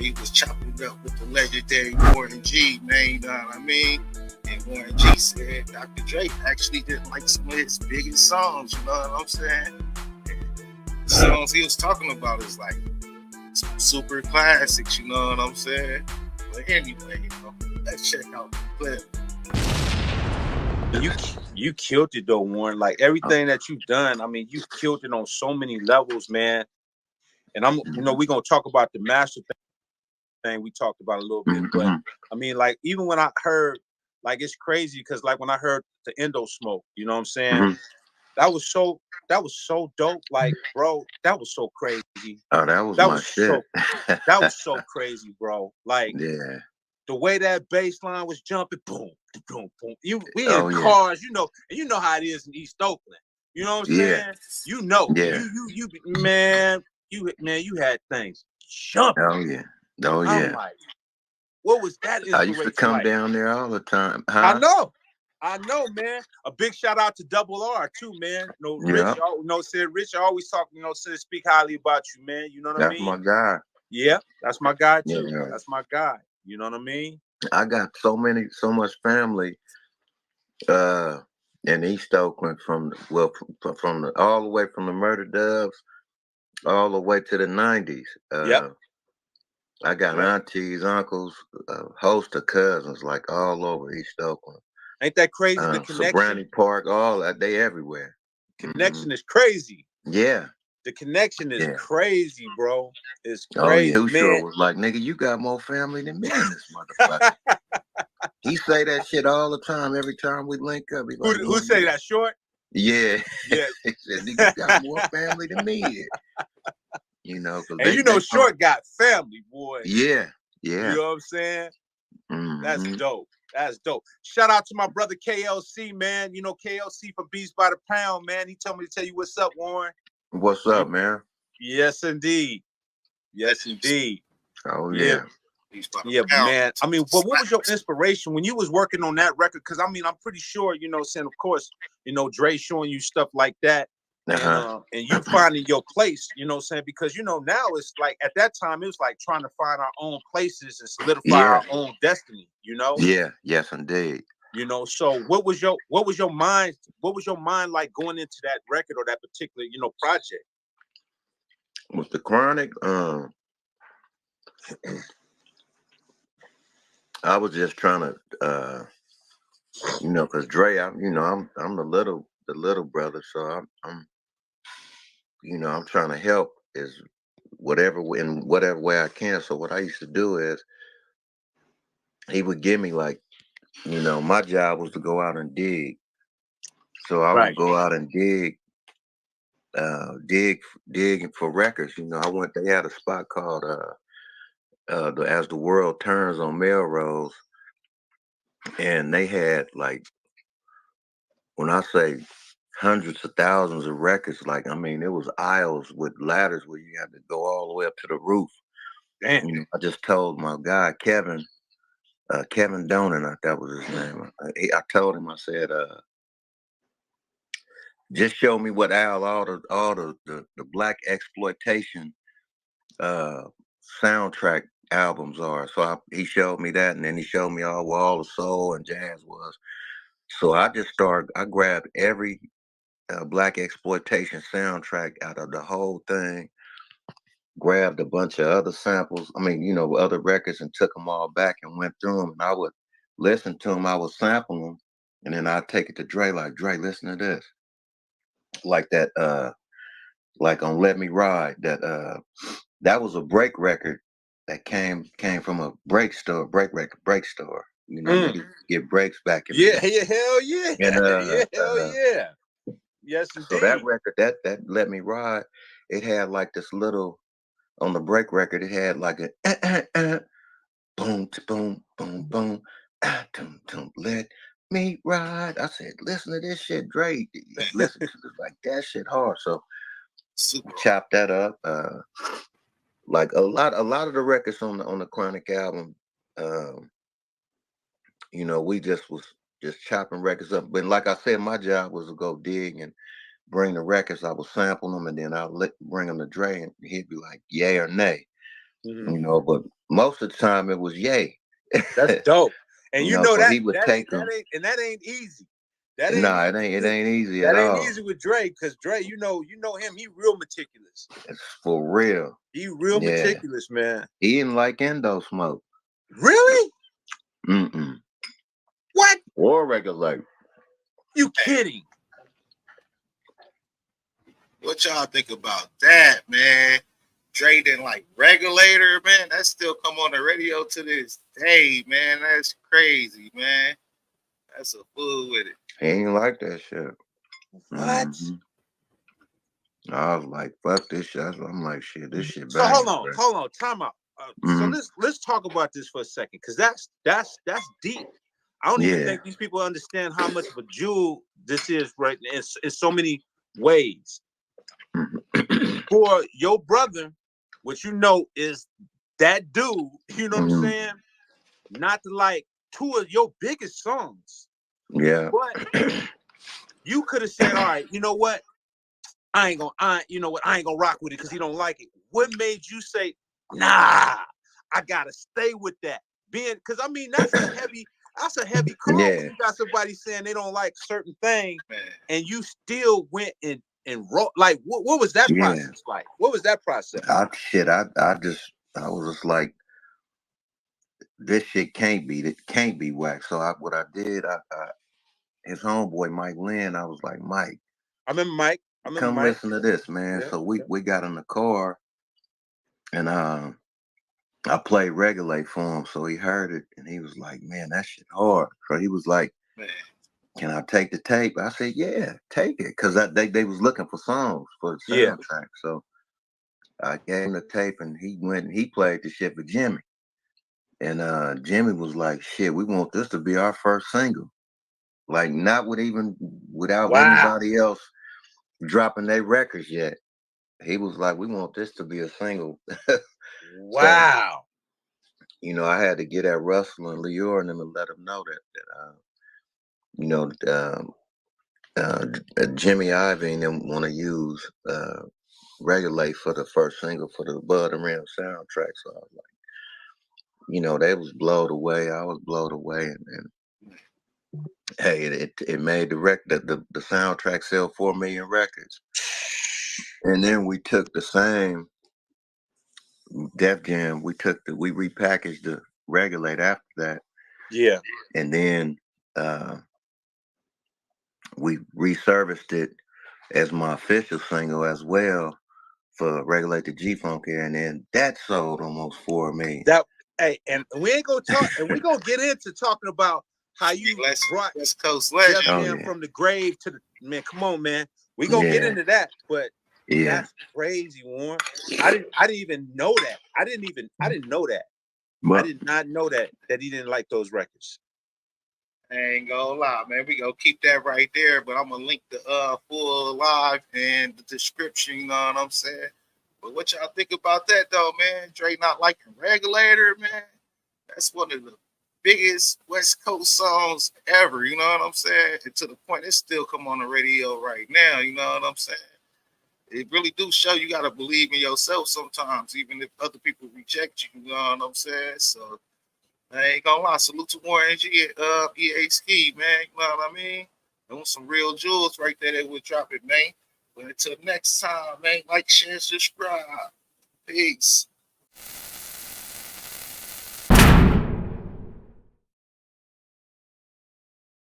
he was chopping it up with the legendary Warren G, man, you know what I mean? And Warren G said Dr. Dre actually didn't like some of his biggest songs, you know what I'm saying? And the songs he was talking about is like some super classics, you know what I'm saying? But anyway, let's check out the clip. You killed it though, Warren. Like everything that you've done, I mean, you killed it on so many levels, man. And we're gonna talk about the master thing we talked about a little bit, but I mean, like even when I heard, like it's crazy because like when I heard the Endo Smoke, you know what I'm saying? That was so dope. Like, bro, that was so crazy. Oh, that was my shit. That was so crazy, bro. Like, yeah. The way that bass line was jumping, boom, boom, boom. We in cars, you know, and you know how it is in East Oakland. You know what I'm saying? You know, you man, you had things jumping. Oh yeah. I'm like, what was that inspiration? I used to come down there all the time. Huh? I know, man. A big shout out to DR too, man. Rich always talking, said speak highly about you, man. You know what I mean? That's my guy. Yeah, that's my guy too. Yeah. That's my guy. You know what I mean? I got so much family in East Oakland from all the way from the Murder Doves all the way to the 90s. I got aunties, uncles, a host of cousins like all over East Oakland. Ain't that crazy? The connection. Sobrani Park, all that, they everywhere. Connection is crazy. Yeah. The connection is crazy, bro. It's crazy. Oh, yeah. Sure was like, nigga, you got more family than me in this motherfucker. He say that shit all the time. Every time we link up, he like, who say that? Short? Yeah. He said, nigga, you got more family than me. You know, and Short got family, boy. Yeah. You know what I'm saying? That's dope. That's dope. Shout out to my brother KLC, man. You know, KLC from Beats by the Pound, man. He told me to tell you what's up, Warren. What's up, man? Yes, indeed. Yes, indeed. Oh, yeah. Yeah, man. I mean, but what was your inspiration when you was working on that record? Because, I mean, I'm pretty sure, saying, of course, Dre showing you stuff like that. And you finding your place, saying? Because, now it's like, at that time, it was like trying to find our own places and solidify our own destiny, Yeah, yes, indeed. So what was your mind like going into that record or that particular, project? With the Chronic, I was just trying to, because Dre, I'm the little brother, so I'm trying to help in whatever way I can. So what I used to do is he would give me like, my job was to go out and dig. So I would go out and dig for records. They had a spot called As the World Turns on Melrose, and they had like, when I say hundreds of thousands of records, like, I mean, it was aisles with ladders where you had to go all the way up to the roof. Damn. I just told my guy Kevin Donan, that was his name. I told him, I said, just show me what all the black exploitation soundtrack albums are. So he showed me that, and then he showed me where all the soul and jazz was. So I grabbed every black exploitation soundtrack out of the whole thing, grabbed a bunch of other samples, other records, and took them all back and went through them. And I would listen to them, I would sample them, and then I'd take it to Dre, like, Dre, listen to this. Like that, like on Let Me Ride, that was a break record that came from a break store. You get breaks back in the day. Hell yeah. And, hell yeah. Yes, indeed. So that record, that Let Me Ride, it had like this little, on the break record, it had like a boom, boom, boom, boom, let me ride. I said, listen to this shit, Dre. Listen to this, like that shit hard. So chop that up. Like a lot of the records on the Chronic album, we just was chopping records up. But like I said, my job was to go dig and bring the records. I would sample them, and then I'll bring them to Dre, and he'd be like, yay or nay. But most of the time it was Ye. That's dope. And you know So that he would that ain't take that them. ain't and that ain't easy. That ain't Nah, easy. it ain't easy at That ain't all. easy with Dre, because Dre, you know him. He real meticulous. It's for real. He real Yeah. meticulous, man. He didn't like endo smoke. Really? Mm-mm. What? Or regulate. You kidding? What y'all think about that, man? Dre didn't like Regulator, man. That still come on the radio to this day, man. That's crazy, man. That's a fool with it. He ain't like that shit. What? Mm-hmm. I was like, fuck this shit. I'm like, shit, this shit So banging, hold on, time out. So let's talk about this for a second, because that's deep. I don't even think these people understand how much of a jewel this is, right? In so many ways. For your brother, which you know is that dude, you know what I'm saying? Not to like two of your biggest songs. Yeah. But you could have said, all right, you know what? I ain't gonna rock with it because he don't like it. What made you say, nah, I gotta stay with that? Because I mean that's a heavy call. Yeah. You got somebody saying they don't like certain things, Man. and you still went and wrote. Like, what was that process like? What was that process? I was just like, this shit can't be whack. So what I did, his homeboy Mike Lynn, I was like, Mike, I remember Mike. come listen to this, man. Yeah, So we got in the car, and I played Regulate for him, so he heard it, and he was like, man, that shit hard. So he was like, Man. can I take the tape? I said, yeah, take it, because they was looking for songs for the soundtrack. So I gave him the tape, and he went and he played the shit for Jimmy. And Jimmy was like, shit, we want this to be our first single. Like, not without anybody else dropping their records yet. He was like, we want this to be a single. Wow. So, I had to get at Russell and Lior and them and let them know that Jimmy Iovine and them want to use Regulate for the first single for the Bud and Ram soundtrack. So I was like, they was blown away. I was blown away, and hey, it made the soundtrack sell 4 million records. And then we took the same Def Jam, we repackaged the Regulate after that. Yeah. And then we resurfaced it as my official single as well for Regulate the G-Funk here. And then that sold almost 4 million. And we ain't gonna talk, and we're gonna get into talking about how you brought West Coast Def legend. Jam from the grave to the man. Come on, man. We gonna get into that, but that's crazy, Warren. I didn't even know that. I didn't know that. I did not know that he didn't like those records. I ain't gonna lie, man. We gonna keep that right there, but I'm gonna link the full live in the description, you know what I'm saying? But what y'all think about that though, man? Dre not liking Regulator, man. That's one of the biggest West Coast songs ever, you know what I'm saying? And to the point it still come on the radio right now, you know what I'm saying? It really do show you gotta believe in yourself sometimes, even if other people reject you, you know what I'm saying? So I ain't gonna lie, salute to Warren G at EA Ski, man. You know what I mean? Doing some real jewels right there that would drop it, man. But until next time, man, like, share, subscribe. Peace.